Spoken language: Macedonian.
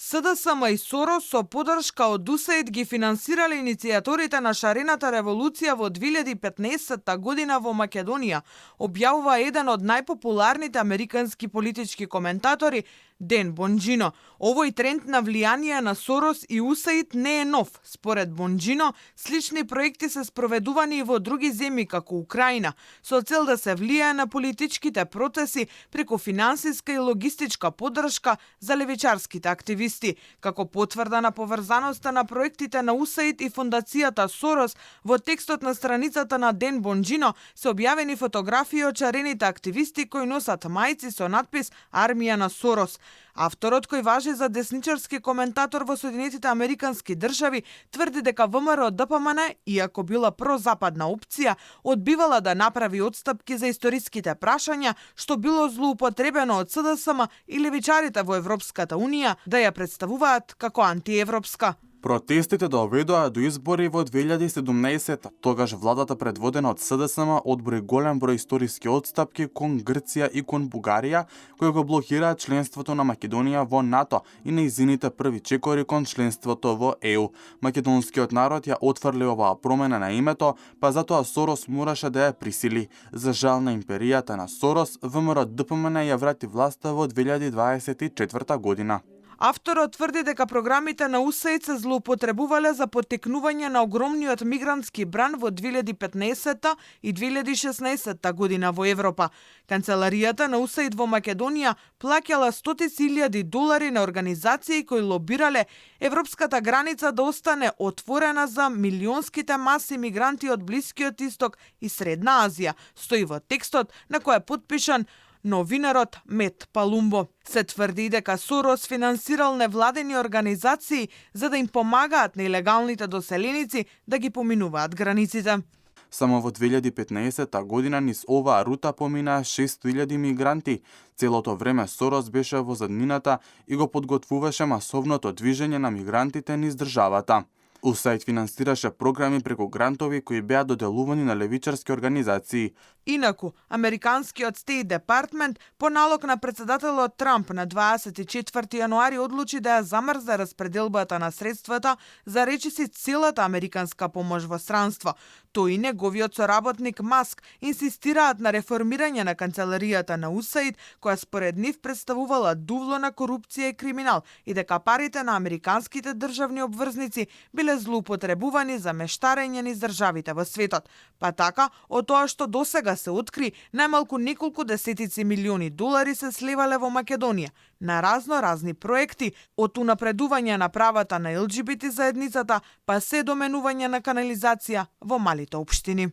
СДСМ и Сорос со поддршка од УСАИД ги финансирале иницијаторите на шарената револуција во 2015 година во Македонија, објавува еден од најпопуларните американски политички коментатори Ден Бонџино. Овој тренд на влијание на Сорос и УСАИД не е нов. Според Бонџино, слични проекти се спроведувани и во други земји како Украина, со цел да се влијае на политичките процеси преку финансиска и логистичка поддршка за левичарските активисти. Како потврда на поврзаноста на проектите на УСАИД и фондацијата Сорос, во текстот на страницата на Ден Бонџино се објавени фотографии од шарените активисти кои носат мајци со надпис Армија на Сорос. Авторот, кој важи за десничарски коментатор во Соединетите Американски држави, тврди дека ВМРО ДПМН, иако била прозападна опција, одбивала да направи отстапки за историските прашања, што било злоупотребено од СДСМ и левичарите во Европската Унија да ја представуваат како антиевропска. Протестите доведоа до избори во 2017, тогаш владата предводена од СДСМ одбори голем број историски отстапки кон Грција и кон Бугарија, кои го блокираат членството на Македонија во НАТО и нејзините први чекори кон членството во ЕУ. Македонскиот народ ја отфрли оваа промена на името, па затоа Сорос мораше да ја присили. За жал на империјата на Сорос, ВМРО ДПМН ја врати власта во 2024 година. Авторот тврди дека програмите на УСАИД се злоупотребувале за поттекнување на огромниот мигрантски бран во 2015 и 2016 година во Европа. Канцеларијата на УСАИД во Македонија плаќала $100,000 на организации кои лобирале европската граница да остане отворена за милионските маси мигранти од Блискиот Исток и Средна Азија, стои во текстот на кој е потпишан новинарот Мет Палумбо. Се тврди дека Сорос финансирал невладени организации за да им помагаат нелегалните доселеници да ги поминуваат границите. Само во 2015 година низ оваа рута поминаа 600,000 мигранти. Целото време Сорос беше во заднината и го подготвуваше масовното движење на мигрантите низ државата. УСАИД финансираше програми преку грантови кои беа доделувани на левичарски организации. Инаку, американскиот Стейт Департмент по налог на председателот Трамп на 24 јануари одлучи да ја замрзне распределбата на средствата за речиси целата американска помош во странство. Тој и неговиот соработник Маск инсистираат на реформирање на канцеларијата на УСАИД, која според нив представувала дувло на корупција и криминал и дека парите на американските државни обврзници биле злоупотребувани за мештарење низ државите во светот. Па така, од тоа што досега се откри, најмалку неколку десетици милиони долари се сливале во Македонија на разни проекти, од унапредување на правата на ЛГБТ заедницата, па се до менување на канализација во малите општини.